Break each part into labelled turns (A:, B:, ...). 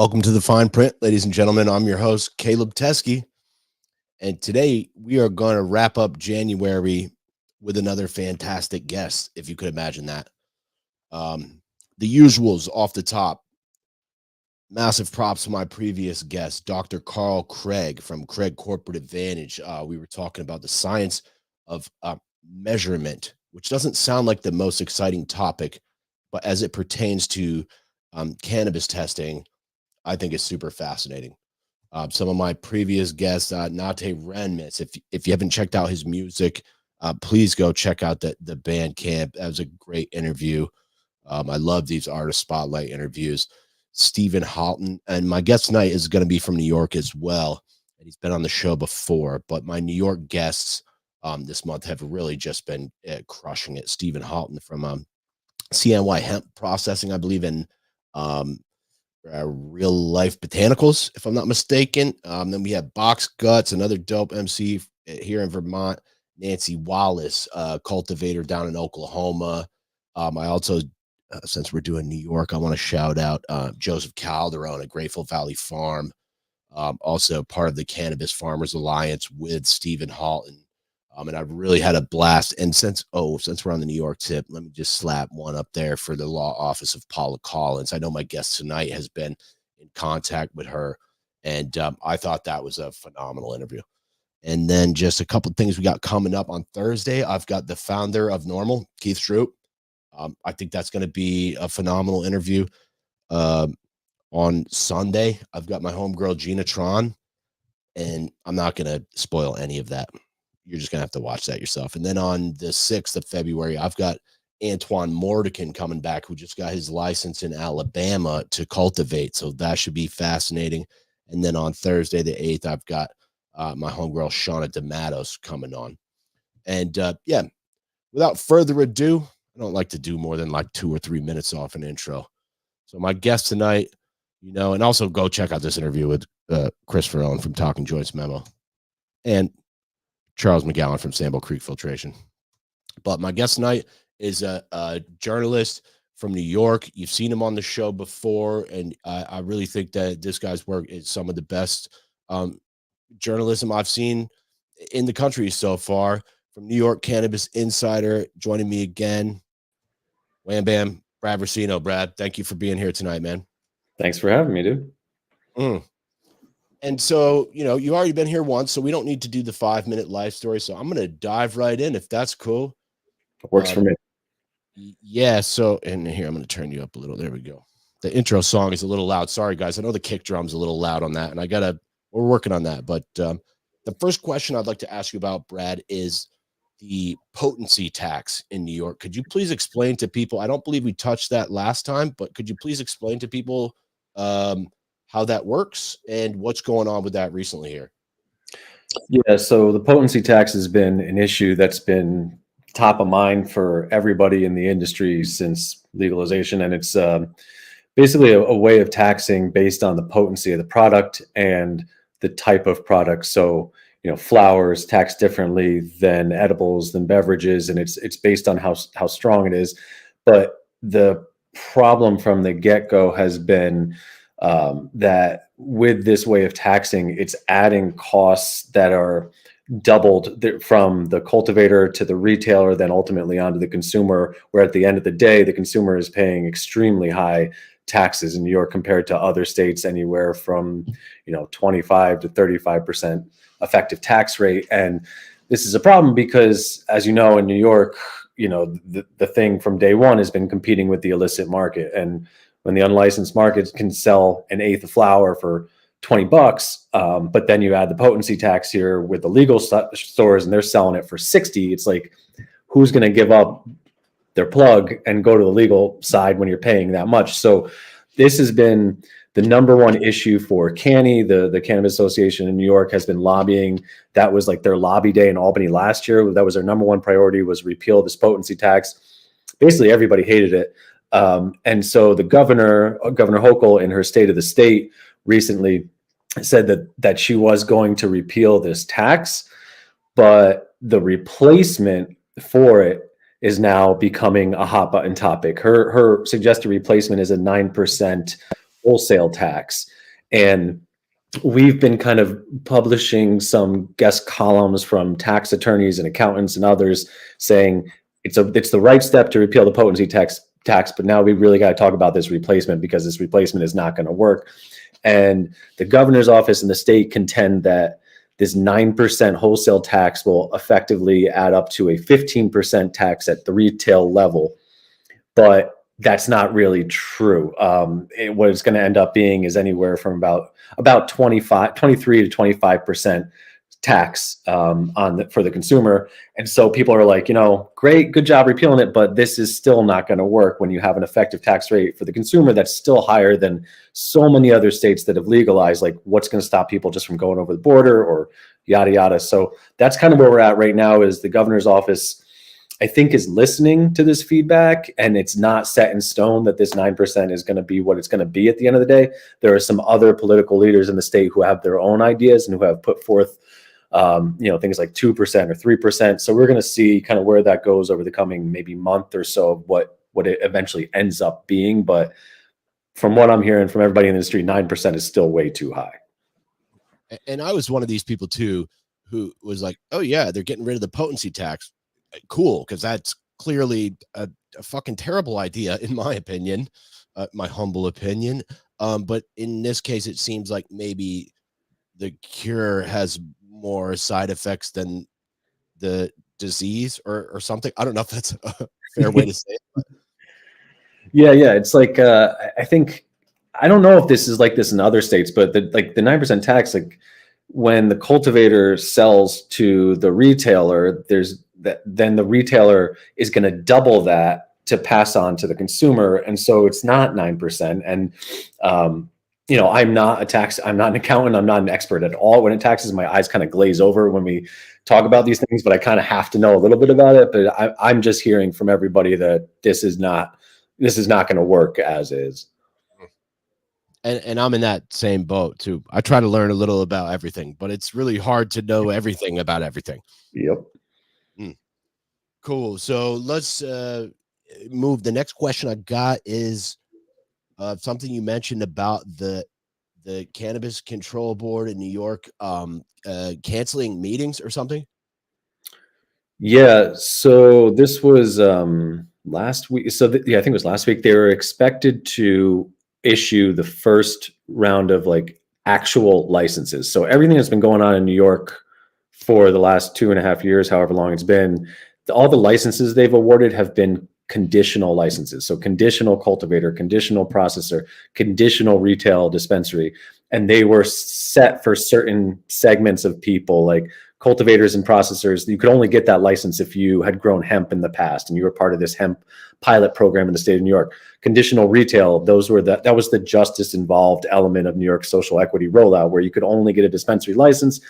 A: Welcome to the Fine Print, ladies and gentlemen. I'm your host, Caleb Teskey, and today we are going to wrap up January with another fantastic guest, if you could imagine that. The usuals off the top. Massive props to my previous guest, Dr. Carl Craig from Craig Corporate Advantage. We were talking about the science of measurement, which doesn't sound like the most exciting topic, but as it pertains to cannabis testing, I think it's super fascinating. Some of my previous guests, Nate Renmitz, if you haven't checked out his music, please go check out the Bandcamp. That was a great interview. I love these artist spotlight interviews. Stephen Halton, and my guest tonight is going to be from New York as well. And he's been on the show before, but my New York guests this month have really just been crushing it. Stephen Halton from CNY Hemp Processing, I believe, in Real Life Botanicals, if I'm not mistaken. Then we have Box Guts, another dope MC here in Vermont. Nancy Wallace, cultivator down in Oklahoma. I also, since we're doing New York, I want to shout out Joseph Calderon at Grateful Valley Farm, also part of the Cannabis Farmers Alliance with Stephen Halton. And I've really had a blast. And since we're on the New York tip, let me just slap one up there for the law office of Paula Collins. I know my guest tonight has been in contact with her, and I thought that was a phenomenal interview. And then just a couple of things we got coming up on Thursday. I've got the founder of Normal, Keith Stroop. I think that's going to be a phenomenal interview. On Sunday, I've got my homegirl, Gina Tron, and I'm not going to spoil any of that. You're just going to have to watch that yourself. And then on the 6th of February, I've got Antoine Mordican coming back, who just got his license in Alabama to cultivate. So that should be fascinating. And then on Thursday, the 8th, I've got my homegirl, Shauna DeMattos, coming on. And yeah, without further ado, I don't like to do more than like 2 or 3 minutes off an intro. So my guest tonight, and also go check out this interview with Chris Ferrone from Talking Joints Memo and Charles McGowan from Sambo Creek Filtration. But my guest tonight is a journalist from New York. You've seen him on the show before, and I really think that this guy's work is some of the best journalism I've seen in the country so far. From New York Cannabis Insider, joining me again, Wham Bam, Brad Racino. Brad, thank you for being here tonight, man.
B: Thanks for having me, dude.
A: And so, you've already been here once, so we don't need to do the 5-minute life story. So I'm going to dive right in, if that's cool.
B: Works for me.
A: Yeah. So, and here, I'm going to turn you up a little. There we go. The intro song is a little loud. Sorry, guys. I know the kick drum's a little loud on that, and we're working on that. But the first question I'd like to ask you about, Brad, is the potency tax in New York. Could you please explain to people? I don't believe we touched that last time, but could you please explain to people how that works and what's going on with that recently here?
B: Yeah, so the potency tax has been an issue that's been top of mind for everybody in the industry since legalization, and it's basically a way of taxing based on the potency of the product and the type of product. So flowers taxed differently than edibles, than beverages, and it's based on how strong it is. But the problem from the get-go has been that with this way of taxing, it's adding costs that are doubled from the cultivator to the retailer, then ultimately onto the consumer, where at the end of the day, the consumer is paying extremely high taxes in New York compared to other states, anywhere from 25 to 35% effective tax rate. And this is a problem because, as you know, in New York, the thing from day one has been competing with the illicit market. And when the unlicensed market can sell an eighth of flower for $20, but then you add the potency tax here with the legal stores and they're selling it for $60, it's like, who's going to give up their plug and go to the legal side when you're paying that much? So this has been the number one issue for CANI. The Cannabis Association in New York has been lobbying. That was like their lobby day in Albany last year. That was their number one priority, was repeal this potency tax. Basically, everybody hated it. And so the Governor Hochul, in her State of the State recently, said that she was going to repeal this tax, but the replacement for it is now becoming a hot button topic. Her suggested replacement is a 9% wholesale tax. And we've been kind of publishing some guest columns from tax attorneys and accountants and others saying it's the right step to repeal the potency tax, but now we really got to talk about this replacement, because this replacement is not going to work. And the governor's office and the state contend that this 9% wholesale tax will effectively add up to a 15% tax at the retail level. But that's not really true. What it's going to end up being is anywhere from about 23 to 25% tax for the consumer. And so people are like, great, good job repealing it, but this is still not going to work when you have an effective tax rate for the consumer that's still higher than so many other states that have legalized. Like, what's going to stop people just from going over the border or yada yada. So that's kind of where we're at right now. Is the governor's office, I think, is listening to this feedback, and it's not set in stone that this 9% is going to be what it's going to be at the end of the day. There are some other political leaders in the state who have their own ideas and who have put forth, things like 2% or 3%. So we're going to see kind of where that goes over the coming maybe month or so of what it eventually ends up being. But from what I'm hearing from everybody in the industry, 9% is still way too high.
A: And I was one of these people too, who was like, oh yeah, they're getting rid of the potency tax. Cool, because that's clearly a fucking terrible idea, in my opinion, my humble opinion. But in this case, it seems like maybe the cure has more side effects than the disease or something. I don't know if that's a fair way to say it. But.
B: Yeah. It's like, I think, I don't know if this is like this in other states, but the 9% tax, like when the cultivator sells to the retailer, then the retailer is going to double that to pass on to the consumer. And so it's not 9%. And, I'm not an accountant. I'm not an expert at all. When it taxes, my eyes kind of glaze over when we talk about these things, but I kind of have to know a little bit about it. But I'm just hearing from everybody that this is not going to work as is.
A: And I'm in that same boat too. I try to learn a little about everything, but it's really hard to know everything about everything.
B: Yep.
A: Cool. So let's move. The next question I got is something you mentioned about the Cannabis Control Board in New York canceling meetings or something.
B: Yeah. So this was last week. So I think it was last week. They were expected to issue the first round of like actual licenses. So everything that's been going on in New York for the last 2.5 years, however long it's been, all the licenses they've awarded have been conditional licenses. So conditional cultivator, conditional processor, conditional retail dispensary. And they were set for certain segments of people, like cultivators and processors. You could only get that license if you had grown hemp in the past and you were part of this hemp pilot program in the state of New York. Conditional retail, that was the justice involved element of New York's social equity rollout, where you could only get a dispensary license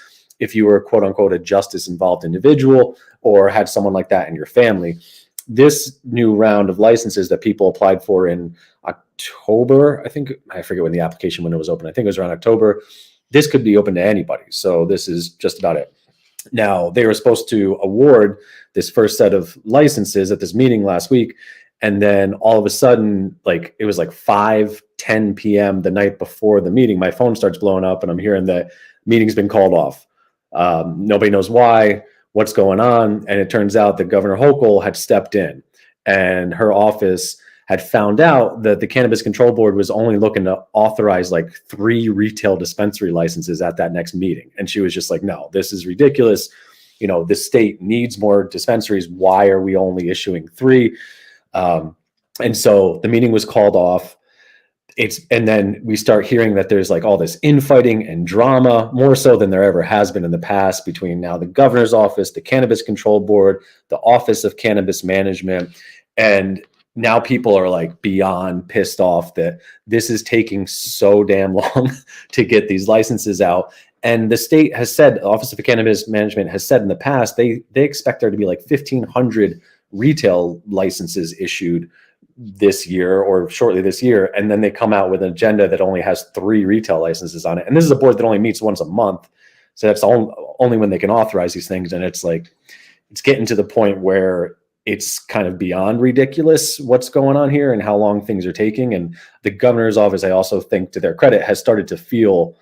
B: if you were quote unquote a justice involved individual or had someone like that in your family. This new round of licenses that people applied for in October, I forget when the application window was open. I think it was around October. This could be open to anybody. So this is just about it. Now, they were supposed to award this first set of licenses at this meeting last week. And then all of a sudden, like it was like 5:10 p.m. the night before the meeting, my phone starts blowing up and I'm hearing that meeting's been called off. Nobody knows why, what's going on. And it turns out that Governor Hochul had stepped in and her office had found out that the Cannabis Control Board was only looking to authorize like 3 retail dispensary licenses at that next meeting. And she was just like, no, this is ridiculous. This state needs more dispensaries. Why are we only issuing 3? And so the meeting was called off. And then we start hearing that there's like all this infighting and drama, more so than there ever has been in the past, between now the governor's office, the Cannabis Control Board, the Office of Cannabis Management. And now people are like beyond pissed off that this is taking so damn long to get these licenses out. And the state has said, the Office of Cannabis Management has said in the past, they expect there to be like 1,500 retail licenses issued this year or shortly this year. And then they come out with an agenda that only has 3 retail licenses on it. And this is a board that only meets once a month. So that's only when they can authorize these things. And it's like, it's getting to the point where it's kind of beyond ridiculous what's going on here and how long things are taking. And the governor's office, I also think, to their credit, has started to feel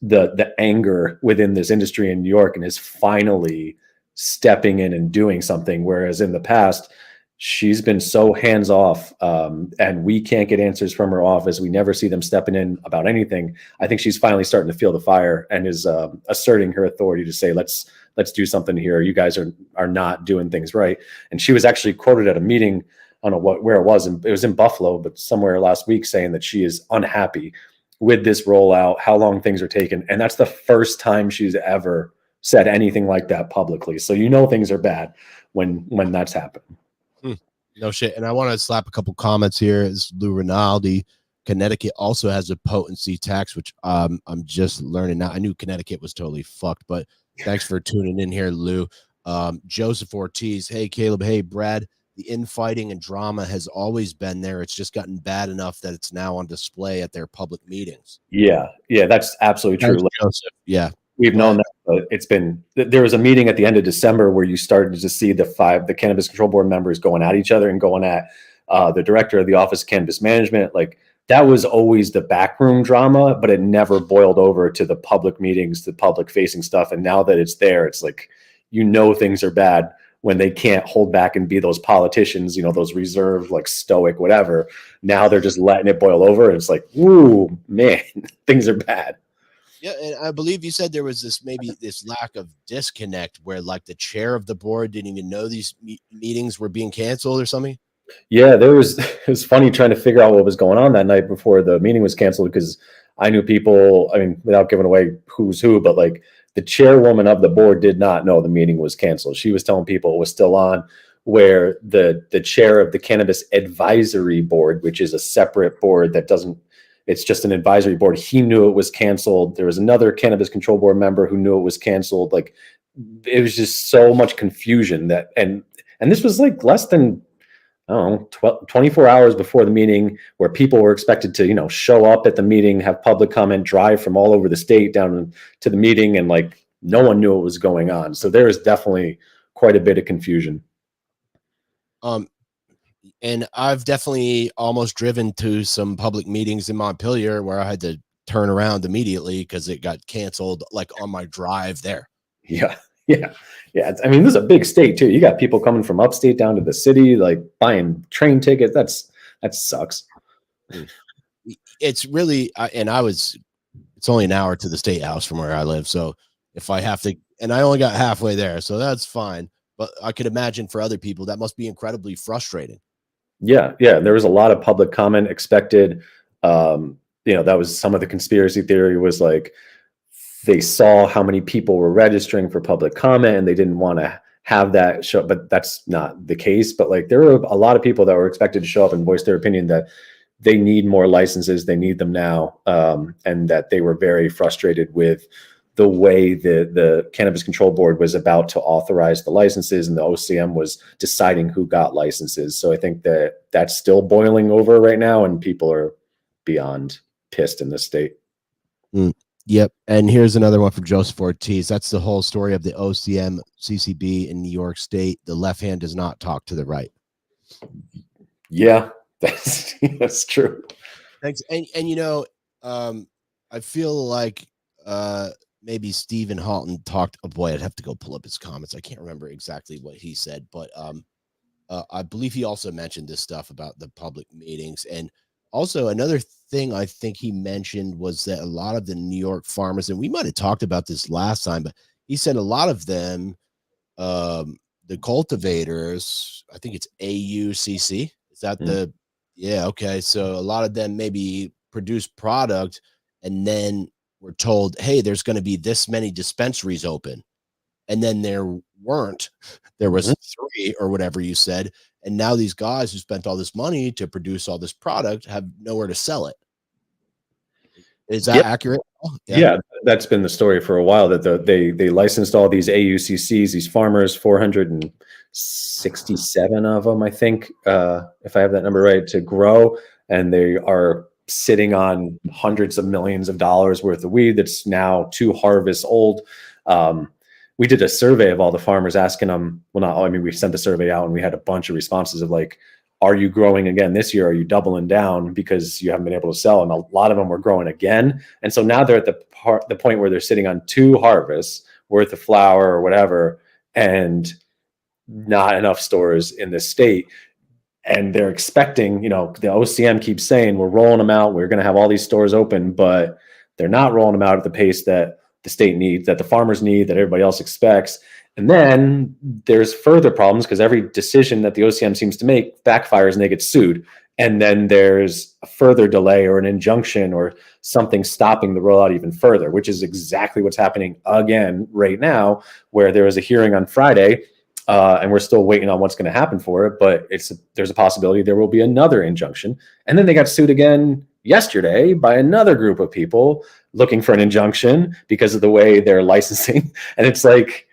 B: the anger within this industry in New York and is finally stepping in and doing something. Whereas in the past, she's been so hands off, and we can't get answers from her office. We never see them stepping in about anything. I think she's finally starting to feel the fire and is asserting her authority to say, let's do something here. You guys are not doing things right. And she was actually quoted at a meeting, I don't know where it was, and it was in Buffalo, but somewhere last week, saying that she is unhappy with this rollout, how long things are taking. And that's the first time she's ever said anything like that publicly. So things are bad when that's happening.
A: No shit. And I want to slap a couple comments here. It's Lou Rinaldi. Connecticut also has a potency tax, which I'm just learning now. I knew Connecticut was totally fucked, but thanks for tuning in here, Lou. Joseph Ortiz. Hey, Caleb. Hey, Brad. The infighting and drama has always been there. It's just gotten bad enough that it's now on display at their public meetings.
B: Yeah, that's absolutely true.
A: Thanks, Joseph. Yeah.
B: We've known that, but there was a meeting at the end of December where you started to see the Cannabis Control Board members going at each other and going at the director of the Office of Cannabis Management. Like, that was always the backroom drama, but it never boiled over to the public meetings, the public facing stuff. And now that it's there, it's like, things are bad when they can't hold back and be those politicians, those reserved, like stoic, whatever. Now they're just letting it boil over. And it's like, ooh, man, things are bad.
A: Yeah, and I believe you said there was this lack of disconnect where, like, the chair of the board didn't even know these meetings were being canceled or something.
B: Yeah, it was funny trying to figure out what was going on that night before the meeting was canceled, because I knew people, I mean, without giving away who's who, but like the chairwoman of the board did not know the meeting was canceled. She was telling people it was still on, where the chair of the Cannabis Advisory Board, which is a separate board that it's just an advisory board, he knew it was canceled. There was another Cannabis Control Board member who knew it was canceled. Like, it was just so much confusion and this was like less than, I don't know, 24 hours before the meeting, where people were expected to, show up at the meeting, have public comment, drive from all over the state down to the meeting, and like no one knew what was going on. So there is definitely quite a bit of confusion.
A: And I've definitely almost driven to some public meetings in Montpelier where I had to turn around immediately because it got canceled, like on my drive there.
B: Yeah. I mean, this is a big state too. You got people coming from upstate down to the city, like buying train tickets. That sucks.
A: It's really, it's only an hour to the state house from where I live. So if I have to, and I only got halfway there, so that's fine. But I could imagine for other people, that must be incredibly frustrating.
B: Yeah. There was a lot of public comment expected. That was some of the conspiracy theory, was like they saw how many people were registering for public comment and they didn't want to have that show, but that's not the case. But like, there were a lot of people that were expected to show up and voice their opinion that they need more licenses, they need them now, and that they were very frustrated with the way the Cannabis Control Board was about to authorize the licenses and the OCM was deciding who got licenses. So I think that's still boiling over right now, and people are beyond pissed in this state.
A: Yep. And here's another one from Joseph Ortiz. That's the whole story of the OCM CCB in New York State. The left hand does not talk to the right.
B: Yeah, that's true.
A: Thanks. And I feel like maybe Stephen Halton talked. Oh boy, I'd have to go pull up his comments. I can't remember exactly what he said, but I believe he also mentioned this stuff about the public meetings. And also another thing I think he mentioned was that a lot of the New York farmers, and we might have talked about this last time, but he said a lot of them, the cultivators, I think it's AUCC. Is that yeah. Okay. So a lot of them maybe produce product and then we're told, hey, there's going to be this many dispensaries open. And then there weren't. There was 3 or whatever you said. And now these guys who spent all this money to produce all this product have nowhere to sell it. Is that accurate?
B: Yeah, that's been the story for a while, that they licensed all these AUCCs, these farmers, 467 of them, I think, if I have that number right, to grow. And they are sitting on hundreds of millions of dollars worth of weed that's now 2 harvests old. we did a survey of all the farmers asking them, well, not all, I mean, we sent the survey out and we had a bunch of responses of like, are you growing again this year? Are you doubling down because you haven't been able to sell? And a lot of them were growing again. And so now they're at the point where they're sitting on 2 harvests worth of flower or whatever, and not enough stores in the state. And they're expecting, the OCM keeps saying, we're rolling them out, we're going to have all these stores open, but they're not rolling them out at the pace that the state needs, that the farmers need, that everybody else expects. And then there's further problems because every decision that the OCM seems to make backfires and they get sued. And then there's a further delay or an injunction or something stopping the rollout even further, which is exactly what's happening again right now, where there was a hearing on Friday and we're still waiting on what's going to happen for it. But there's a possibility there will be another injunction. And then they got sued again yesterday by another group of people looking for an injunction because of the way they're licensing. And it's like,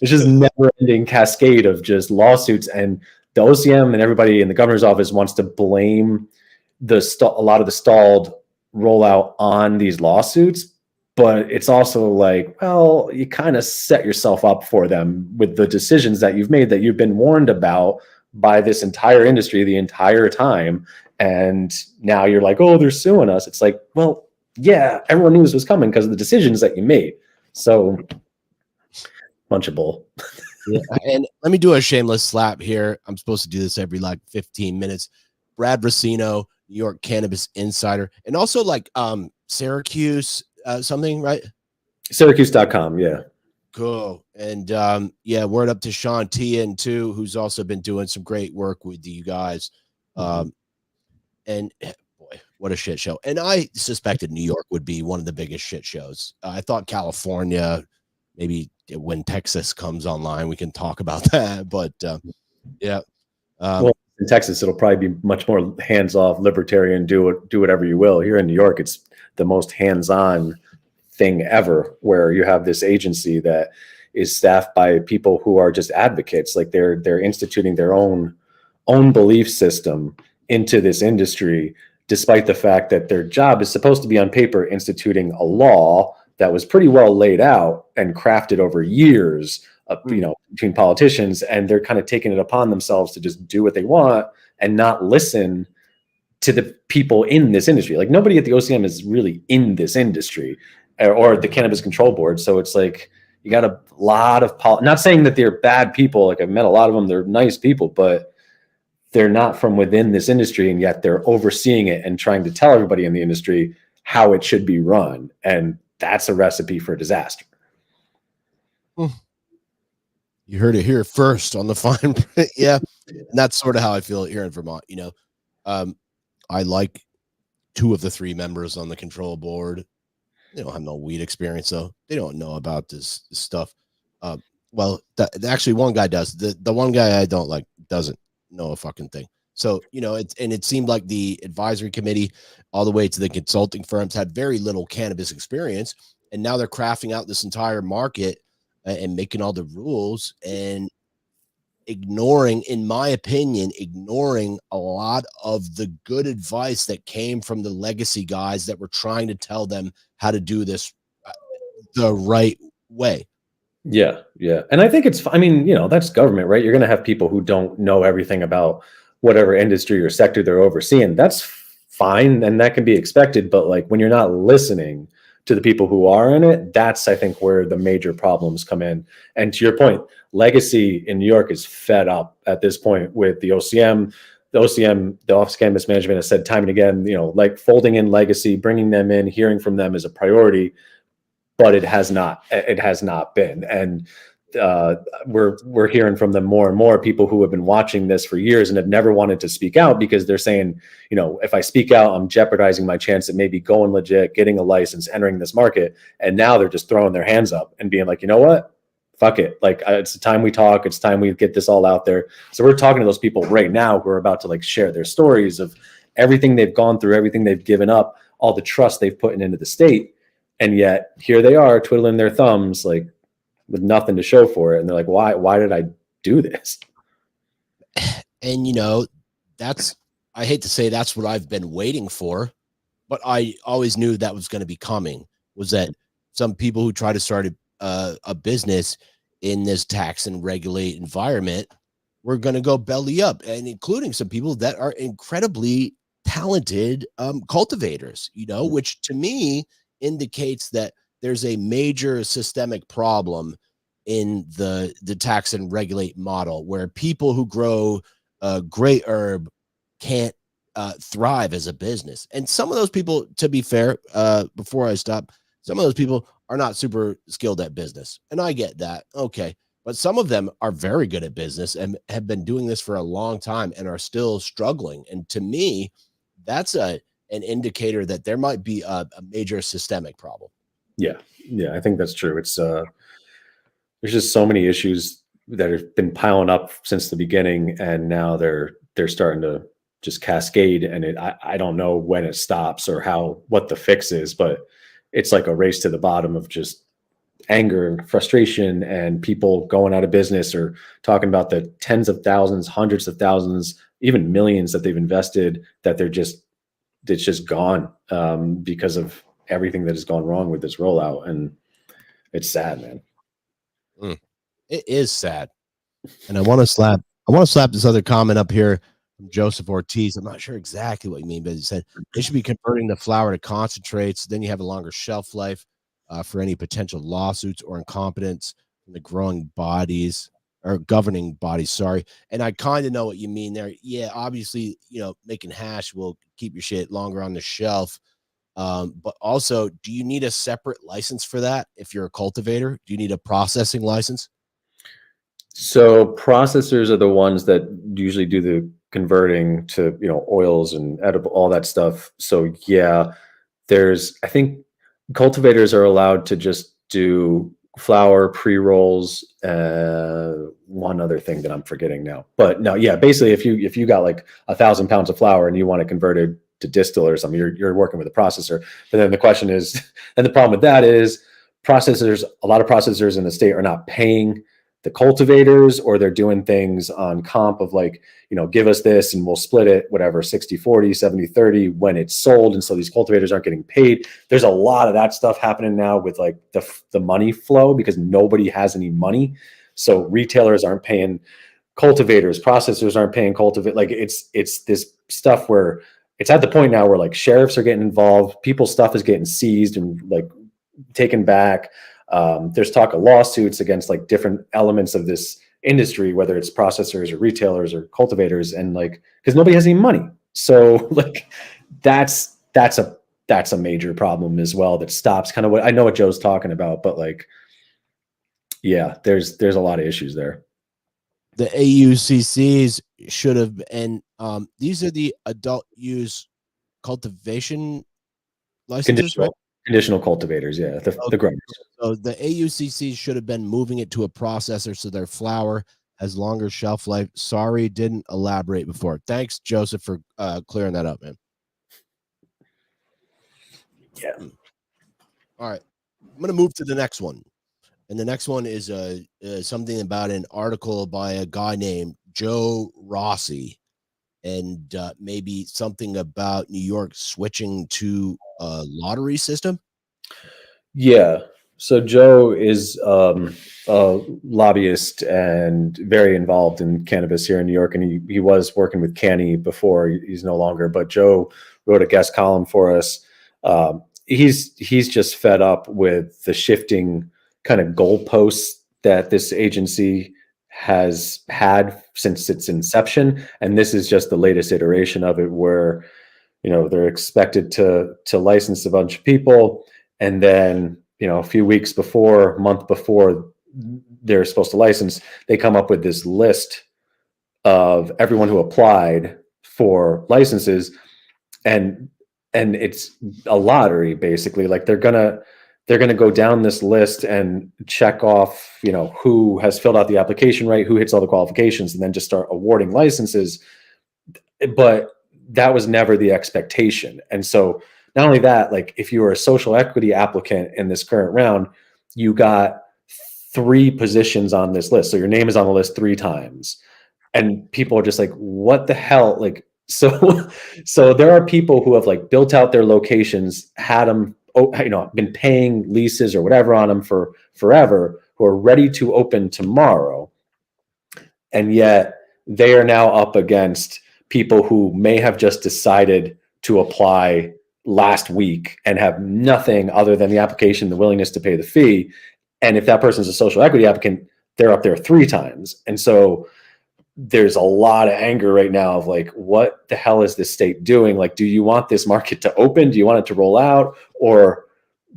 B: it's just never-ending cascade of just lawsuits, and the OCM and everybody in the governor's office wants to blame a lot of the stalled rollout on these lawsuits. But it's also like, well, you kind of set yourself up for them with the decisions that you've made that you've been warned about by this entire industry the entire time. And now you're like, oh, they're suing us. It's like, well, yeah, everyone knew this was coming because of the decisions that you made. So bunch of bull.
A: Yeah, and let me do a shameless slap here. I'm supposed to do this every like 15 minutes. Brad Racino, New York Cannabis Insider, and also like Syracuse something, right?
B: Syracuse.com, yeah.
A: Cool. And yeah, word up to Sean Tian too, who's also been doing some great work with you guys. And boy, what a shit show. And I suspected New York would be one of the biggest shit shows. I thought California, maybe when Texas comes online, we can talk about that. But yeah.
B: Well, in Texas, it'll probably be much more hands-off, libertarian, do whatever you will. Here in New York, it's the most hands-on thing ever, where you have this agency that is staffed by people who are just advocates. Like they're instituting their own belief system into this industry, despite the fact that their job is supposed to be on paper instituting a law that was pretty well laid out and crafted over years, between politicians, and they're kind of taking it upon themselves to just do what they want and not listen to the people in this industry. Like nobody at the OCM is really in this industry or the Cannabis Control Board. So it's like you got a lot of not saying that they're bad people. Like I've met a lot of them, they're nice people, but they're not from within this industry, and yet they're overseeing it and trying to tell everybody in the industry how it should be run. And that's a recipe for disaster.
A: You heard it here first on the fine print. Yeah. And that's sort of how I feel here in Vermont. I like 2 of the 3 members on the control board. They don't have no weed experience, though. They don't know about this stuff. Well, actually, one guy does. The one guy I don't like doesn't know a fucking thing. So, it seemed like the advisory committee all the way to the consulting firms had very little cannabis experience. And now they're crafting out this entire market and making all the rules and ignoring, in my opinion, a lot of the good advice that came from the legacy guys that were trying to tell them how to do this the right way.
B: Yeah. Yeah. And I think that's government, right? You're going to have people who don't know everything about whatever industry or sector they're overseeing. That's fine. And that can be expected. But like when you're not listening to the people who are in it, that's, I think, where the major problems come in. And to your point, legacy in New York is fed up at this point with the OCM. The OCM, the Office of Cannabis Management, has said time and again, like folding in legacy, bringing them in, hearing from them is a priority, but it has not been. And we're hearing from them more and more, people who have been watching this for years and have never wanted to speak out because they're saying, if I speak out, I'm jeopardizing my chance at maybe going legit, getting a license, entering this market. And now they're just throwing their hands up and being like, you know what? Fuck it. Like it's the time we talk. It's time we get this all out there. So we're talking to those people right now who are about to like share their stories of everything they've gone through, everything they've given up, all the trust they've put into the state. And yet here they are twiddling their thumbs, like with nothing to show for it. And they're like, why did I do this?
A: And, I hate to say that's what I've been waiting for, but I always knew that was going to be coming, was that some people who try to start a business in this tax and regulate environment, we're going to go belly up, and including some people that are incredibly talented cultivators, which to me indicates that there's a major systemic problem in the tax and regulate model, where people who grow great herb can't thrive as a business. And some of those people, to be fair, before I stop, some of those people are not super skilled at business, and I get that. Okay. But some of them are very good at business and have been doing this for a long time and are still struggling. And to me, that's an indicator that there might be a major systemic problem.
B: Yeah. I think that's true. It's there's just so many issues that have been piling up since the beginning, and now they're starting to just cascade. And I don't know when it stops or what the fix is, but it's like a race to the bottom of just anger and frustration, and people going out of business, or talking about the tens of thousands, hundreds of thousands, even millions that they've invested, that it's just gone because of everything that has gone wrong with this rollout. And it's sad, man.
A: It is sad. And I want to slap this other comment up here from Joseph Ortiz. I'm not sure exactly what you mean, but he said they should be converting the flower to concentrates. Then you have a longer shelf life for any potential lawsuits or incompetence from the growing bodies or governing bodies. Sorry. And I kind of know what you mean there. Yeah, obviously, making hash will keep your shit longer on the shelf. But also, do you need a separate license for that? If you're a cultivator, do you need a processing license?
B: So processors are the ones that usually do the converting to, oils and edible, all that stuff. So yeah, I think cultivators are allowed to just do flower, pre-rolls, one other thing that I'm forgetting now. But no, yeah, basically if you got like 1,000 pounds of flower and you want to convert it to distill or something, you're working with a processor. But then the question is, and the problem with that is a lot of processors in the state are not paying the cultivators, or they're doing things on comp of like, give us this and we'll split it, whatever, 60-40, 70-30 when it's sold. And so these cultivators aren't getting paid. There's a lot of that stuff happening now with like the money flow, because nobody has any money. So retailers aren't paying cultivators, processors aren't paying cultivators. Like it's this stuff where it's at the point now where like sheriffs are getting involved, people's stuff is getting seized and like taken back. There's talk of lawsuits against like different elements of this industry, whether it's processors or retailers or cultivators, and like, because nobody has any money. So like that's a major problem as well, that stops kind of I know what Joe's talking about, but like, yeah, there's a lot of issues there.
A: The AUCCs should have, and these are the adult use cultivation licenses, right?
B: Conditional cultivators, yeah, the growers.
A: So the AUCCs should have been moving it to a processor so their flower has longer shelf life. Sorry, didn't elaborate before. Thanks, Joseph, for clearing that up, man.
B: Yeah.
A: All right, I'm gonna move to the next one, and the next one is something about an article by a guy named Joe Rossi, and maybe something about New York switching to a lottery system.
B: Yeah. So Joe is a lobbyist and very involved in cannabis here in New York, and he was working with Canny before. He's no longer, but Joe wrote a guest column for us. He's just fed up with the shifting kind of goalposts that this agency has had since its inception, and this is just the latest iteration of it, where they're expected to license a bunch of people, and then a few weeks before, month before they're supposed to license, they come up with this list of everyone who applied for licenses, and it's a lottery basically. Like they're gonna go down this list and check off who has filled out the application right, who hits all the qualifications, and then just start awarding licenses. But that was never the expectation. And so not only that, like if you were a social equity applicant in this current round, you got 3 positions on this list. So your name is on the list 3 times. And people are just like, what the hell? Like, so there are people who have like built out their locations, had them been paying leases or whatever on them for forever, who are ready to open tomorrow. And yet they are now up against people who may have just decided to apply last week and have nothing other than the application, the willingness to pay the fee. And if that person is a social equity applicant, they're up there 3 times. And so there's a lot of anger right now of like, what the hell is this state doing? Like, do you want this market to open? Do you want it to roll out? Or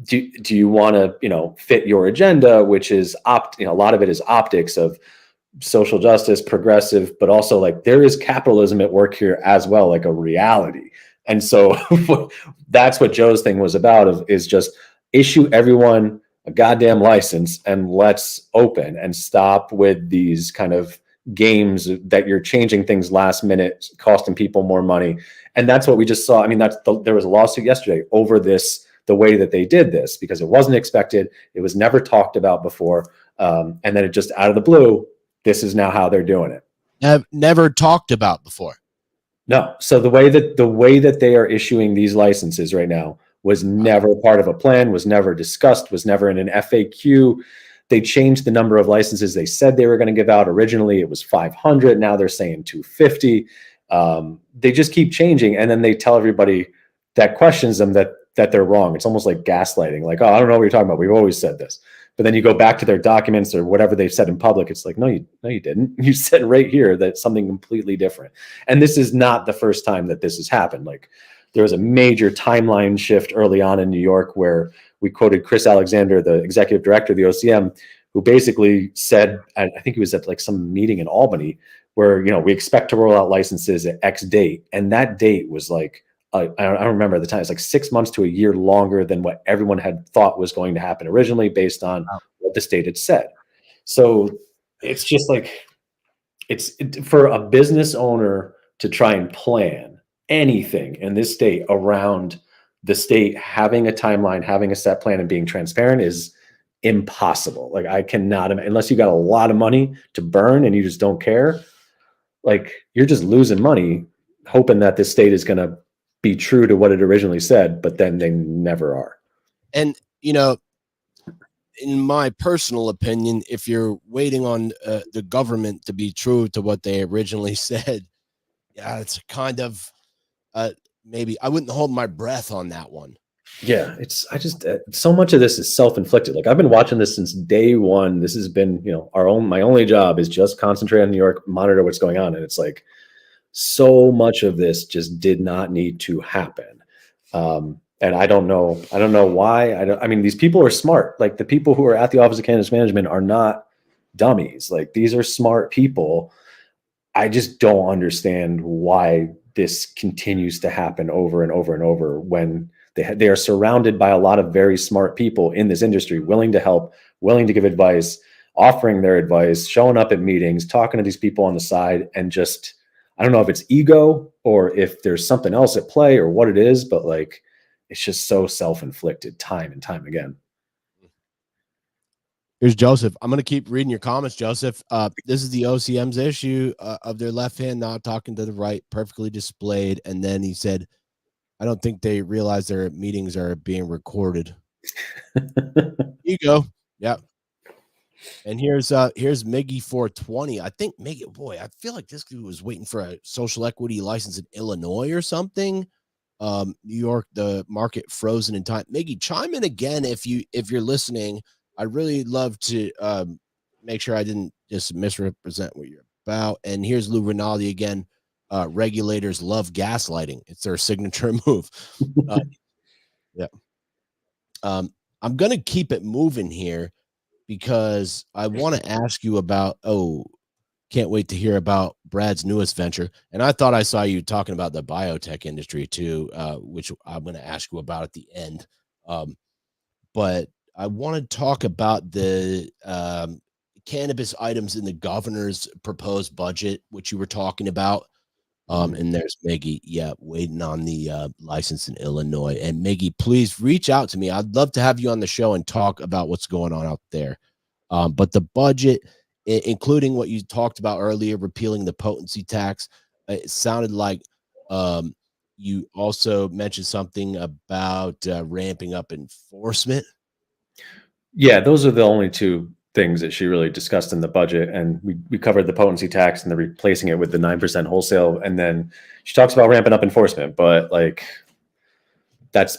B: do you want to, fit your agenda, which is a lot of it is optics of social justice, progressive, but also like there is capitalism at work here as well, like a reality. And so that's what Joe's thing was about, is just issue everyone a goddamn license and let's open, and stop with these kind of games that you're changing things last minute, costing people more money. And that's what we just saw. I mean, there was a lawsuit yesterday over this, the way that they did this, because it wasn't expected. It was never talked about before. And then it just out of the blue, this is now how they're doing it.
A: Have never talked about before.
B: No. So the way that they are issuing these licenses right now was never part of a plan, was never discussed, was never in an FAQ. They changed the number of licenses they said they were going to give out. Originally, it was 500. Now they're saying 250. They just keep changing. And then they tell everybody that questions them that they're wrong. It's almost like gaslighting. Like, oh, I don't know what you're talking about. We've always said this. But then you go back to their documents or whatever they've said in public. It's like, no, you didn't. You said right here that something completely different. And this is not the first time that this has happened. Like, there was a major timeline shift early on in New York where we quoted Chris Alexander, the executive director of the OCM, who basically said, I think he was at like some meeting in Albany, where, we expect to roll out licenses at X date. And that date was like, I don't remember the time. It's like 6 months to a year longer than what everyone had thought was going to happen originally, based on what the state had said. So it's just like, for a business owner to try and plan anything in this state around the state having a timeline, having a set plan, and being transparent is impossible. Like, I cannot, unless you got a lot of money to burn and you just don't care, like, you're just losing money hoping that this state is going to be true to what it originally said, but then they never are.
A: And, in my personal opinion, if you're waiting on the government to be true to what they originally said, yeah, it's kind of maybe I wouldn't hold my breath on that one.
B: Yeah, so much of this is self-inflicted. Like, I've been watching this since day one. This has been, my only job is just concentrate on New York, monitor what's going on. And it's like, so much of this just did not need to happen. And I don't know why. I mean, these people are smart. Like, the people who are at the Office of Cannabis Management are not dummies. Like, these are smart people. I just don't understand why this continues to happen over and over and over, when they are surrounded by a lot of very smart people in this industry, willing to help, willing to give advice, offering their advice, showing up at meetings, talking to these people on the side, and just, I don't know if it's ego or if there's something else at play or what it is, but like, it's just so self-inflicted time and time again.
A: Here's Joseph. I'm going to keep reading your comments, Joseph. This is the OCM's issue of their left hand not talking to the right, perfectly displayed. And then he said, I don't think they realize their meetings are being recorded. Ego. Yeah. And here's Miggy 420. I think Miggy, boy, I feel like this dude was waiting for a social equity license in Illinois or something. New York, the market frozen in time. Miggy, chime in again if you're listening. I'd really love to make sure I didn't just misrepresent what you're about. And here's Lou Rinaldi again. Regulators love gaslighting. It's their signature move. Yeah. I'm going to keep it moving here because I want to ask you about, can't wait to hear about Brad's newest venture. And I thought I saw you talking about the biotech industry too, which I'm going to ask you about at the end. But I want to talk about the cannabis items in the governor's proposed budget, which you were talking about. And there's Miggy, waiting on the license in Illinois. And Miggy, please reach out to me. I'd love to have you on the show and talk about what's going on out there. But the budget, including what you talked about earlier, repealing the potency tax, it sounded like you also mentioned something about ramping up enforcement.
B: Yeah, those are the only two things that she really discussed in the budget. And we covered the potency tax and the replacing it with the 9% wholesale. And then she talks about ramping up enforcement, but like that's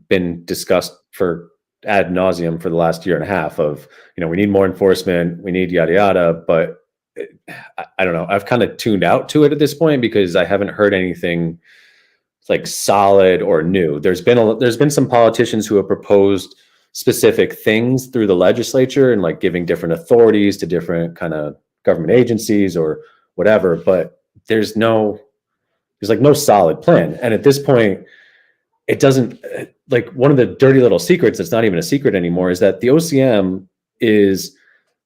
B: been discussed for ad nauseum for the last year and a half of, we need more enforcement, we need yada yada. But I don't know. I've kind of tuned out to it at this point because I haven't heard anything like solid or new. There's been some politicians who have proposed specific things through the legislature and like giving different authorities to different kind of government agencies or whatever, but there's like no solid plan. And at this point, it doesn't, like, one of the dirty little secrets that's not even a secret anymore is that the OCM is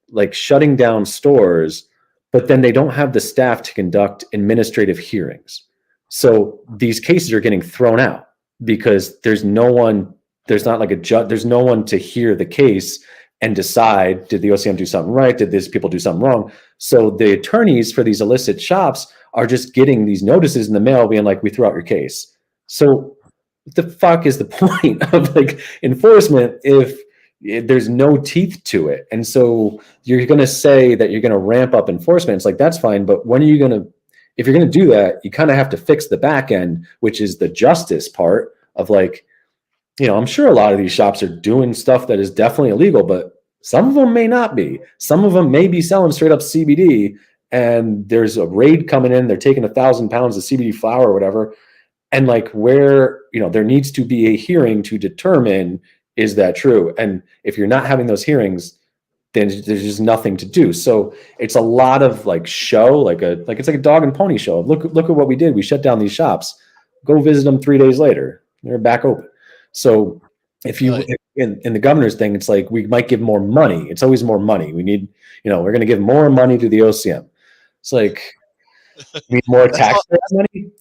B: like shutting down stores, but then they don't have the staff to conduct administrative hearings. So these cases are getting thrown out because there's no one to hear the case and decide, did the OCM do something right? Did these people do something wrong? So the attorneys for these illicit shops are just getting these notices in the mail being like, we threw out your case. So what the fuck is the point of like enforcement if there's no teeth to it? And so you're going to say that you're going to ramp up enforcement. It's like, that's fine. But when are you going to, if you're going to do that, you kind of have to fix the back end, which is the justice part of like, I'm sure a lot of these shops are doing stuff that is definitely illegal, but some of them may not be. Some of them may be selling straight up CBD and there's a raid coming in. They're taking 1,000 pounds of CBD flower or whatever. And like where, there needs to be a hearing to determine, is that true? And if you're not having those hearings, then there's just nothing to do. So it's a lot of like show, it's like a dog and pony show. Look at what we did. We shut down these shops. Go visit them 3 days later. They're back open. So if you in the governor's thing, it's like we might give more money. It's always more money. We need, we're going to give more money to the OCM. It's like we need more taxpayer money.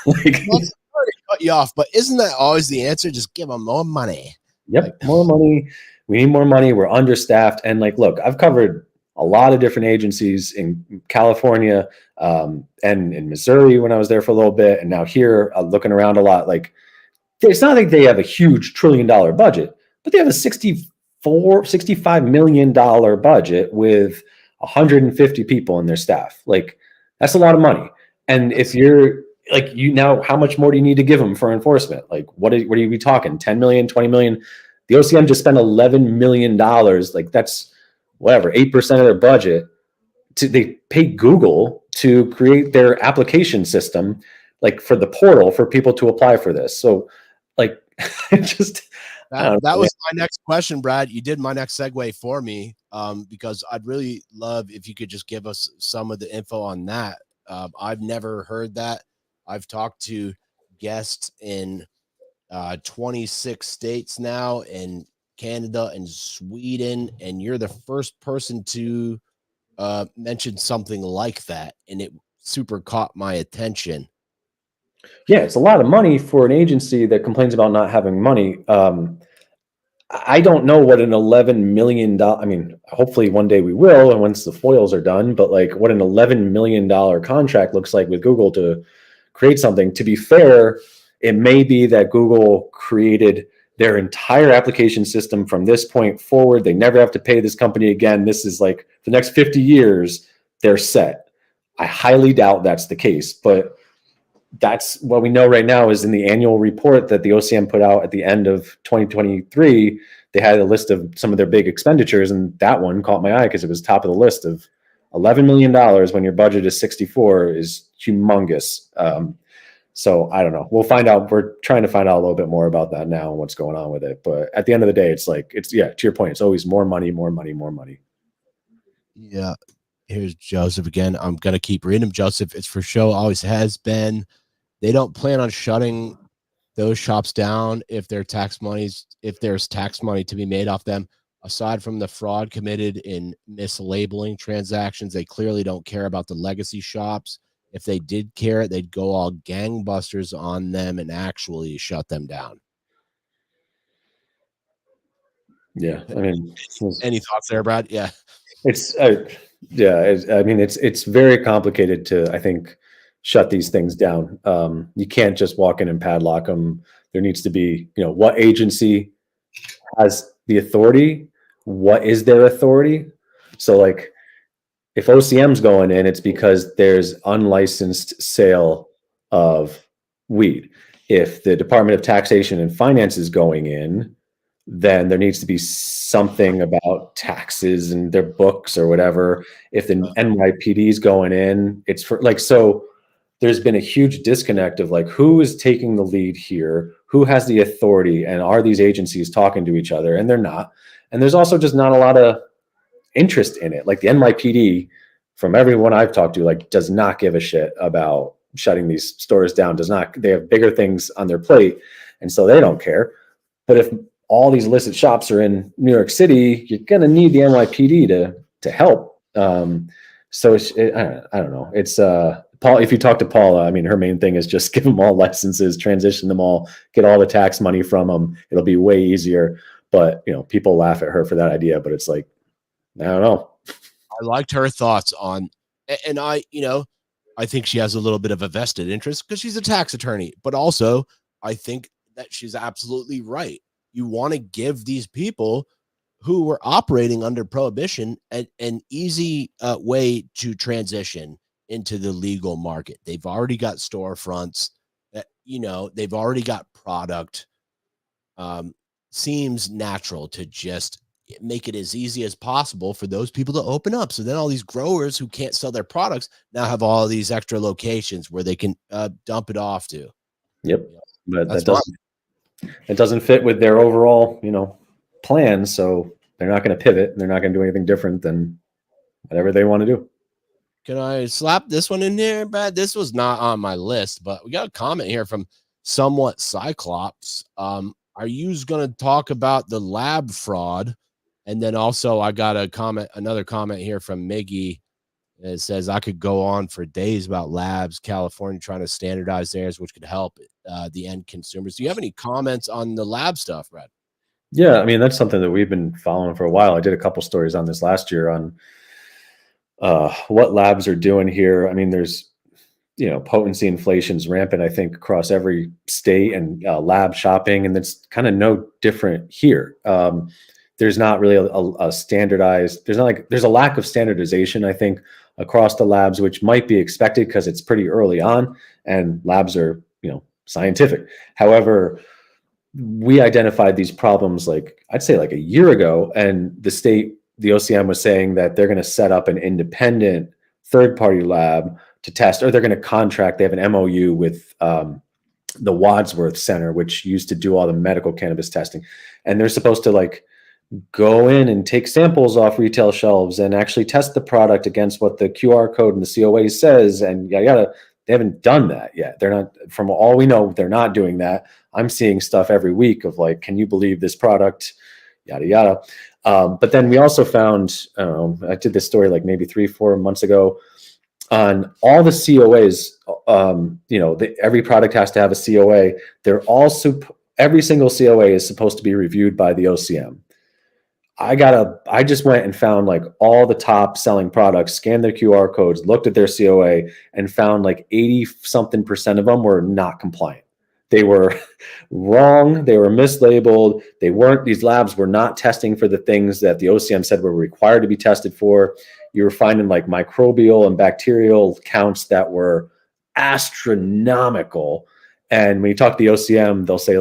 A: Like, well, sorry to cut you off, but isn't that always the answer? Just give them more money.
B: Yep, more money. We need more money. We're understaffed. And like, look, I've covered a lot of different agencies in California and in Missouri when I was there for a little bit, and now here looking around a lot. Like, it's not like they have a huge $1 trillion budget, but they have a $65 million budget with 150 people in their staff. Like, that's a lot of money. And if you're like, now, how much more do you need to give them for enforcement? Like, what are you talking? 10 million, 20 million? The OCM just spent $11 million. Like, that's whatever, 8% of their budget. They paid Google to create their application system, like for the portal for people to apply for this. So like,
A: that was my next question, Brad. You did my next segue for me, because I'd really love if you could just give us some of the info on that. I've never heard that. I've talked to guests in 26 states now, in Canada and Sweden, and you're the first person to mention something like that, and it super caught my attention.
B: Yeah, it's a lot of money for an agency that complains about not having money. I don't know what an $11 million, I mean, hopefully one day we will, and once the foils are done, but like what an $11 million contract looks like with Google to create something. To be fair, it may be that Google created their entire application system from this point forward. They never have to pay this company again. This is like the next 50 years, they're set. I highly doubt that's the case, but that's what we know right now is in the annual report that the OCM put out at the end of 2023. They had a list of some of their big expenditures, and that one caught my eye because it was top of the list of $11 million when your budget is 64 is humongous. So I don't know. We'll find out. We're trying to find out a little bit more about that now and what's going on with it. But at the end of the day, it's like, to your point, it's always more money, more money, more money.
A: Yeah. Here's Joseph again. I'm going to keep reading him. Joseph, it's for show, always has been. They don't plan on shutting those shops down if there's tax money to be made off them. Aside from the fraud committed in mislabeling transactions, they clearly don't care about the legacy shops. If they did care, they'd go all gangbusters on them and actually shut them down.
B: Yeah, I mean,
A: any thoughts there, Brad? Yeah,
B: it's I mean, it's very complicated to, I think, shut these things down. You can't just walk in and padlock them. There needs to be, what agency has the authority? What is their authority? So like, if OCM's going in, it's because there's unlicensed sale of weed. If the Department of Taxation and Finance is going in, then there needs to be something about taxes and their books or whatever. If the NYPD is going in, it's for like, so there's been a huge disconnect of like, who is taking the lead here? Who has the authority? And are these agencies talking to each other? And they're not. And there's also just not a lot of interest in it. Like the NYPD, from everyone I've talked to, like does not give a shit about shutting these stores down. They have bigger things on their plate. And so they don't care. But if all these illicit shops are in New York City, you're going to need the NYPD to help. So I don't know. It's Paul. If you talk to Paula, I mean, her main thing is just give them all licenses, transition them all, get all the tax money from them. It'll be way easier. But people laugh at her for that idea. But it's like, I don't know.
A: I liked her thoughts on, and I think she has a little bit of a vested interest because she's a tax attorney. But also, I think that she's absolutely right. You want to give these people who were operating under prohibition an easy way to transition into the legal market. They've already got storefronts, they've already got product. Seems natural to just make it as easy as possible for those people to open up. So then all these growers who can't sell their products now have all these extra locations where they can dump it off to.
B: Yep. But that doesn't fit with their overall, plan. So they're not going to pivot. They're not going to do anything different than whatever they want to do.
A: Can I slap this one in there, Brad? This was not on my list, but we got a comment here from Somewhat Cyclops. Are you going to talk about the lab fraud? And then also I got another comment here from Miggy. It says, I could go on for days about labs, California trying to standardize theirs, which could help the end consumers. Do you have any comments on the lab stuff, Brad?
B: Yeah, I mean, that's something that we've been following for a while. I did a couple stories on this last year on what labs are doing here. I mean, there's, potency inflation's rampant, I think, across every state, and lab shopping, and it's kind of no different here. There's not really a standardized, there's a lack of standardization, I think, across the labs, which might be expected because it's pretty early on and labs are, scientific. However, we identified these problems, I'd say a year ago, and the OCM was saying that they're going to set up an independent third-party lab to test, or they're going to contract. They have an MOU with the Wadsworth Center, which used to do all the medical cannabis testing. And they're supposed to go in and take samples off retail shelves and actually test the product against what the QR code and the COA says. And yada, yada. They haven't done that yet. They're not, from all we know, they're not doing that. I'm seeing stuff every week of can you believe this product, yada, yada. But then we also found, I did this story maybe 3-4 months ago on all the COAs. Every product has to have a COA. They're all every single COA is supposed to be reviewed by the OCM. I just went and found all the top selling products, scanned their QR codes, looked at their COA, and found 80-something% of them were not compliant. They were wrong. They were mislabeled. These labs were not testing for the things that the OCM said were required to be tested for. You were finding microbial and bacterial counts that were astronomical. And when you talk to the OCM, they'll say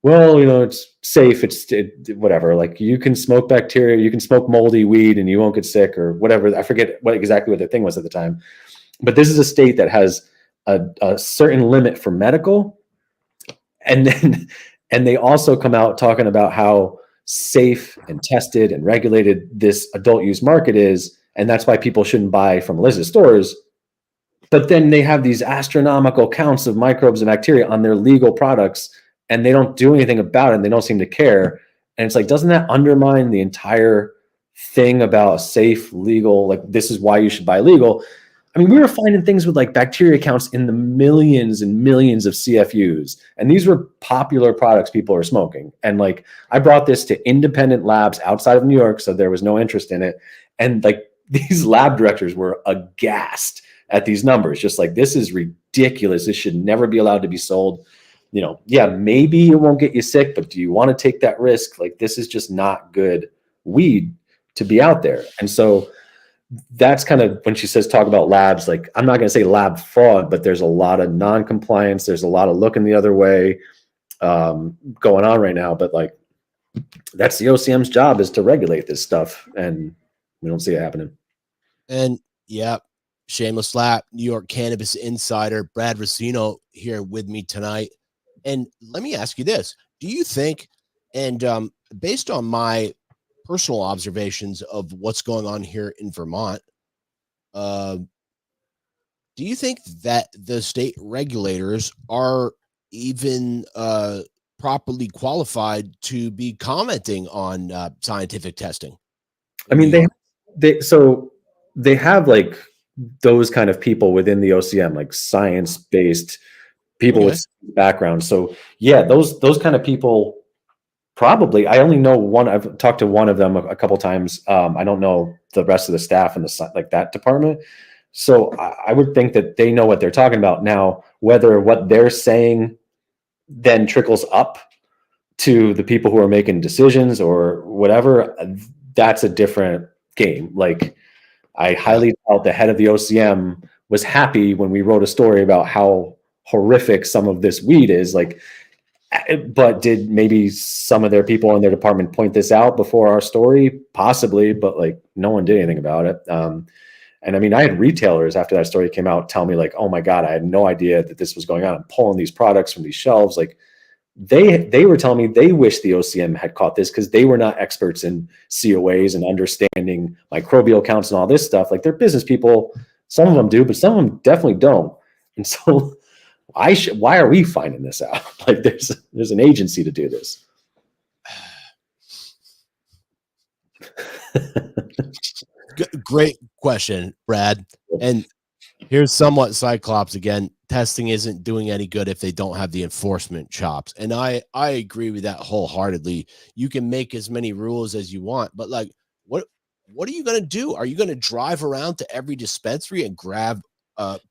B: well, it's safe. It's whatever. You can smoke bacteria, you can smoke moldy weed, and you won't get sick or whatever. I forget exactly what the thing was at the time. But this is a state that has a certain limit for medical, and they also come out talking about how safe and tested and regulated this adult use market is, and that's why people shouldn't buy from illicit stores. But then they have these astronomical counts of microbes and bacteria on their legal products, and they don't do anything about it, and they don't seem to care. And it's doesn't that undermine the entire thing about safe, legal, this is why you should buy legal? I mean, we were finding things with bacteria counts in the millions and millions of CFUs. And these were popular products people are smoking. And I brought this to independent labs outside of New York, so there was no interest in it. And these lab directors were aghast at these numbers, just like, this is ridiculous. This should never be allowed to be sold. You know, yeah, maybe it won't get you sick, but do you want to take that risk? Like, this is just not good weed to be out there. And so that's kind of when she says talk about labs, like, I'm not going to say lab fraud, but there's a lot of non-compliance. There's a lot of looking the other way going on right now. But like, that's the OCM's job, is to regulate this stuff. And we don't see it happening.
A: And yeah, shameless slap, New York Cannabis Insider, Brad Racino here with me tonight. And let me ask you this. Do you think, and based on my personal observations of what's going on here in Vermont, do you think that the state regulators are even properly qualified to be commenting on scientific testing?
B: I mean, they have like those kind of people within the OCM, like science-based people with backgrounds. So yeah, those kind of people probably. I only know one. I've talked to one of them a couple times. I don't know the rest of the staff in the like that department. So I would think that they know what they're talking about. Now, whether what they're saying then trickles up to the people who are making decisions or whatever, that's a different game. Like, I highly doubt the head of the OCM was happy when we wrote a story about how horrific some of this weed is. Like, but did maybe some of their people in their department point this out before our story? Possibly, but like, no one did anything about it. And I mean, I had retailers after that story came out tell me like, oh my God, I had no idea that this was going on. I'm pulling these products from these shelves. Like, they were telling me they wish the OCM had caught this, because they were not experts in COAs and understanding microbial counts and all this stuff. Like, they're business people. Some of them do, but some of them definitely don't. And so why are we finding this out? Like, there's an agency to do this.
A: Great question, Brad. And here's somewhat Cyclops again. Testing isn't doing any good if they don't have the enforcement chops. And I agree with that wholeheartedly. You can make as many rules as you want, but like, what are you going to do? Are you going to drive around to every dispensary and grab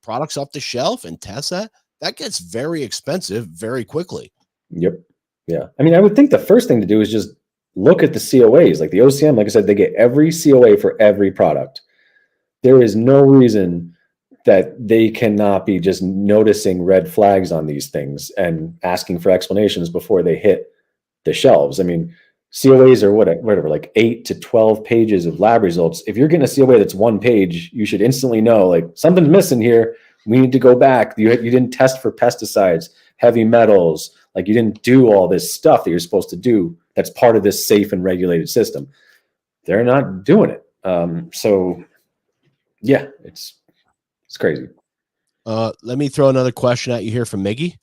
A: products off the shelf and test that? That gets very expensive very quickly.
B: Yep. Yeah. I mean, I would think the first thing to do is just look at the COAs. Like, the OCM, like I said, they get every COA for every product. There is no reason that they cannot be just noticing red flags on these things and asking for explanations before they hit the shelves. I mean, COAs are whatever, like 8 to 12 pages of lab results. If you're getting a COA that's 1 page, you should instantly know, like, something's missing here. We need to go back. You didn't test for pesticides, heavy metals. Like, you didn't do all this stuff that you're supposed to do. That's part of this safe and regulated system. They're not doing it. So yeah, it's crazy.
A: Let me throw another question at you here from Miggy,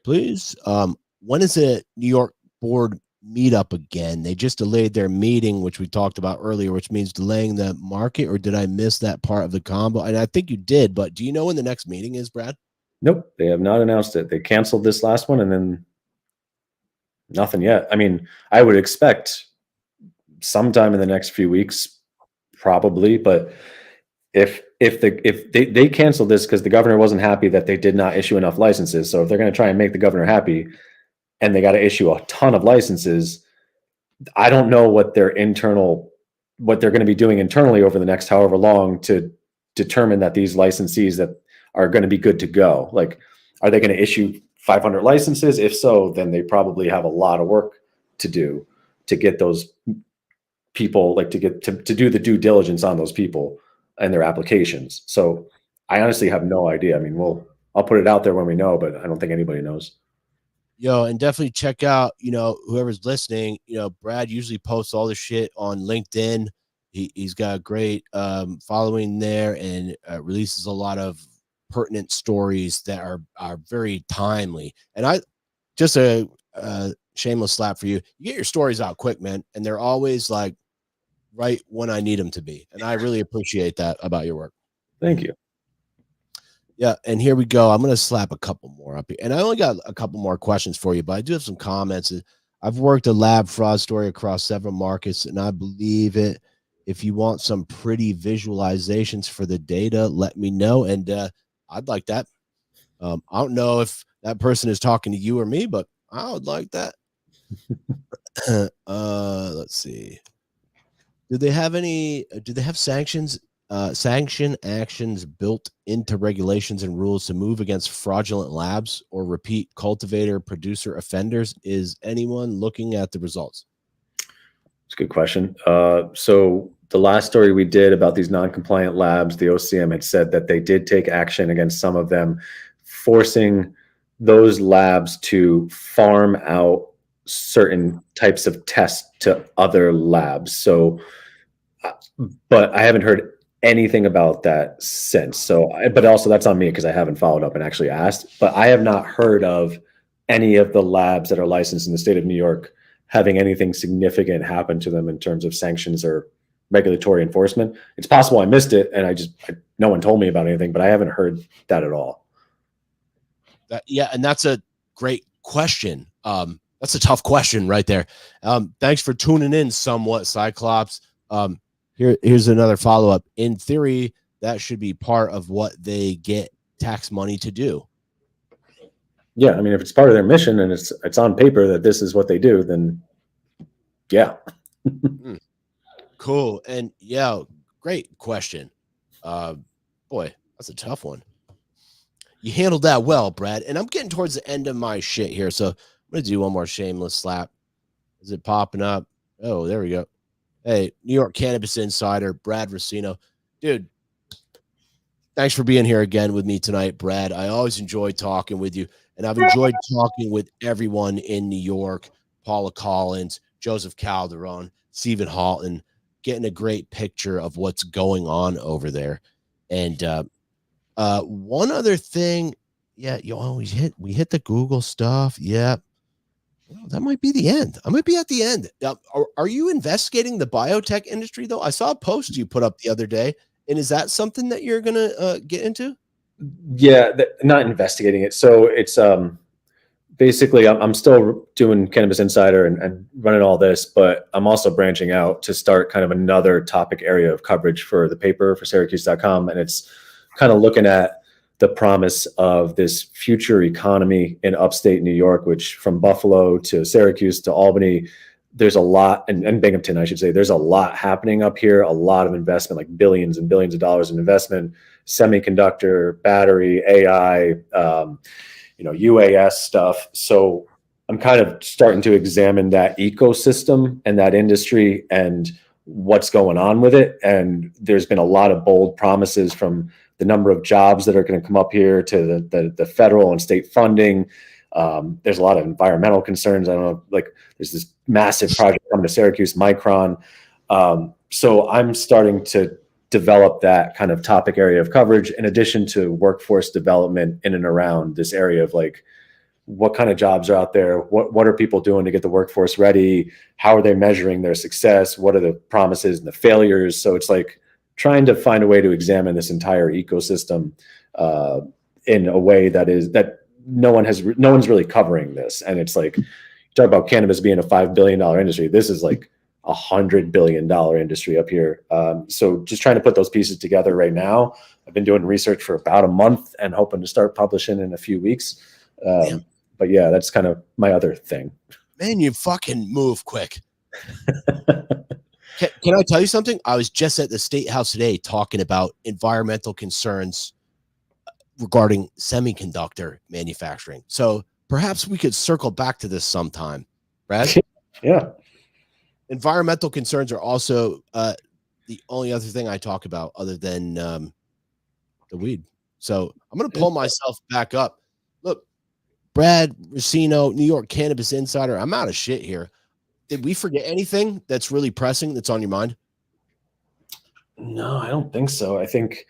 A: please. When is the New York board meet up again? They just delayed their meeting, which we talked about earlier, which means delaying the market, or did I miss that part of the combo? And I think you did, but do you know when the next meeting is, Brad?
B: Nope, they have not announced it. They canceled this last one and then nothing yet. I mean, I would expect sometime in the next few weeks, probably, but if they canceled this because the governor wasn't happy that they did not issue enough licenses. So if they're going to try and make the governor happy and they got to issue a ton of licenses, I don't know what they're going to be doing internally over the next however long to determine that these licensees that are going to be good to go. Like, are they going to issue 500 licenses? If so, then they probably have a lot of work to do to get those people, like, to do the due diligence on those people and their applications. So I honestly have no idea. I mean, I'll put it out there when we know, but I don't think anybody knows.
A: Yo, and definitely check out, whoever's listening, Brad usually posts all this shit on LinkedIn. He's got a great following there, and releases a lot of pertinent stories that are very timely. And I just a shameless slap for you. You get your stories out quick, man, and they're always like right when I need them to be. And I really appreciate that about your work.
B: Thank you.
A: Yeah, and here we go. I'm going to slap a couple more up here. And I only got a couple more questions for you, but I do have some comments. I've worked a lab fraud story across several markets, and I believe it if you want some pretty visualizations for the data, let me know. And I'd like that. I don't know if that person is talking to you or me, but I would like that. Let's see. Do they have sanction actions built into regulations and rules to move against fraudulent labs or repeat cultivator producer offenders? Is anyone looking at the results?
B: It's a good question. So the last story we did about these non-compliant labs, the OCM had said that they did take action against some of them, forcing those labs to farm out certain types of tests to other labs. So, but I haven't heard anything about that since. So, but also that's on me because I haven't followed up and actually asked. But I have not heard of any of the labs that are licensed in the state of New York having anything significant happen to them in terms of sanctions or regulatory enforcement. It's possible I missed it and no one told me about anything, but I haven't heard that at all.
A: Yeah, and that's a great question. That's a tough question right there. Thanks for tuning in somewhat, Cyclops. Here's another follow-up. In theory, that should be part of what they get tax money to do.
B: Yeah, I mean, if it's part of their mission and it's on paper that this is what they do, then yeah.
A: Cool. And yeah, great question. Boy, that's a tough one. You handled that well, Brad. And I'm getting towards the end of my shit here, so I'm gonna do one more shameless slap. Is it popping up? Oh, there we go. Hey, New York Cannabis Insider, Brad Racino. Dude, thanks for being here again with me tonight, Brad. I always enjoy talking with you, and I've enjoyed talking with everyone in New York, Paula Collins, Joseph Calderon, Stephen Halton, getting a great picture of what's going on over there. And one other thing, yeah, we hit the Google stuff. Yeah. Well, that might be the end. I might be at the end. Are you investigating the biotech industry, though? I saw a post you put up the other day. And is that something that you're going to get into?
B: Yeah, not investigating it. So it's basically I'm still doing Cannabis Insider and running all this, but I'm also branching out to start kind of another topic area of coverage for the paper for Syracuse.com. And it's kind of looking at the promise of this future economy in upstate New York, which from Buffalo to Syracuse to Albany, there's a lot, and Binghamton, I should say, there's a lot happening up here, a lot of investment, like billions and billions of dollars in investment, semiconductor, battery, AI, UAS stuff. So I'm kind of starting to examine that ecosystem and that industry and what's going on with it. And there's been a lot of bold promises from the number of jobs that are going to come up here to the federal and state funding. There's a lot of environmental concerns. I don't know, like there's this massive project coming to Syracuse, Micron. So I'm starting to develop that kind of topic area of coverage in addition to workforce development in and around this area of like, what kind of jobs are out there? What are people doing to get the workforce ready? How are they measuring their success? What are the promises and the failures? So it's like trying to find a way to examine this entire ecosystem in a way that no one's really covering this. And it's like, you talk about cannabis being a $5 billion industry. This is like $100 billion industry up here. So just trying to put those pieces together right now. I've been doing research for about a month and hoping to start publishing in a few weeks. But yeah, that's kind of my other thing.
A: Man, you fucking move quick. Can I tell you something? I was just at the State House today talking about environmental concerns regarding semiconductor manufacturing. So perhaps we could circle back to this sometime, Brad.
B: Yeah.
A: Environmental concerns are also the only other thing I talk about other than the weed. So I'm going to pull myself back up. Look, Brad Racino, New York Cannabis Insider. I'm out of shit here. Did we forget anything that's really pressing that's on your mind?
B: No, I don't think so. I think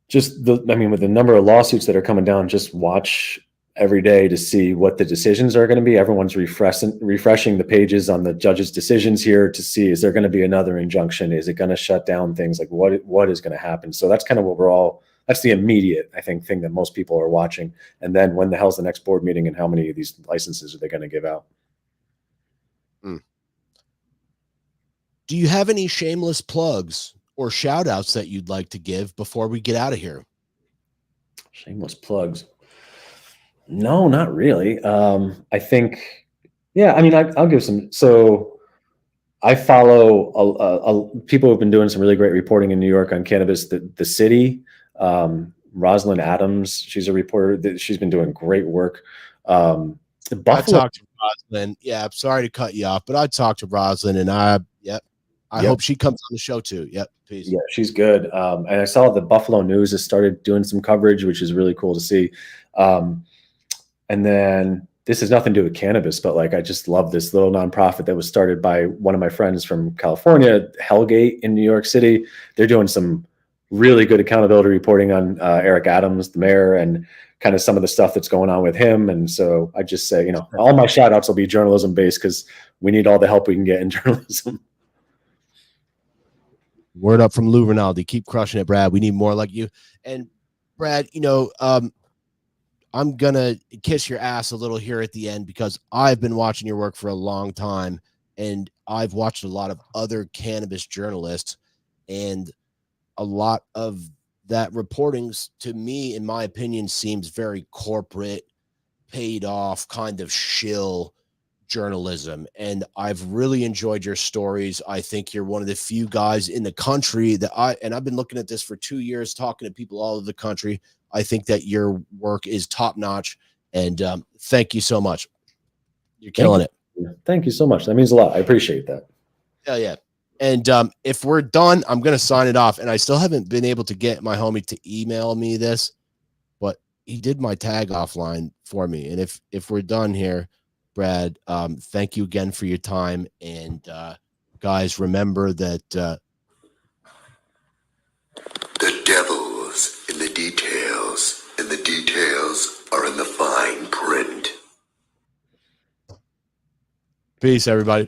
B: just with the number of lawsuits that are coming down, just watch every day to see what the decisions are going to be. Everyone's refreshing the pages on the judge's decisions here to see, is there going to be another injunction? Is it going to shut down things? Like what is going to happen? So that's kind of what that's the immediate, I think, thing that most people are watching. And then when the hell's the next board meeting and how many of these licenses are they going to give out?
A: do you have any shameless plugs or shout outs that you'd like to give before we get out of here?
B: Shameless plugs. No, not really. I think, yeah, I mean, I'll give some. So I follow people who've been doing some really great reporting in New York on cannabis. The city, Rosalind Adams, she's a reporter that she's been doing great work.
A: I talked to Rosalind. Yeah, I'm sorry to cut you off, but I talked to Rosalind, and I hope she comes on the show too. Yep, peace.
B: Yeah, she's good. And I saw the Buffalo News has started doing some coverage, which is really cool to see. And then this has nothing to do with cannabis, but like I just love this little nonprofit that was started by one of my friends from California, Hellgate in New York City. They're doing some really good accountability reporting on Eric Adams, the mayor, and kind of some of the stuff that's going on with him. And so I just say, all my shout outs will be journalism based because we need all the help we can get in journalism.
A: Word up from Lou Rinaldi. Keep crushing it, Brad. We need more like you. And Brad, I'm going to kiss your ass a little here at the end because I've been watching your work for a long time, and I've watched a lot of other cannabis journalists, and a lot of that reporting to me, in my opinion, seems very corporate, paid off, kind of shill journalism. And I've really enjoyed your stories. I think you're one of the few guys in the country that I've been looking at this for 2 years, talking to people all over the country. I think that your work is top notch, and thank you so much. You're killing it.
B: Thank you so much. That means a lot. I appreciate that.
A: Hell yeah. And if we're done, I'm going to sign it off. And I still haven't been able to get my homie to email me this, but he did my tag offline for me. And if we're done here, Brad, thank you again for your time. And guys, remember that
C: the devil's in the details, and the details are in the fine print.
A: Peace, everybody.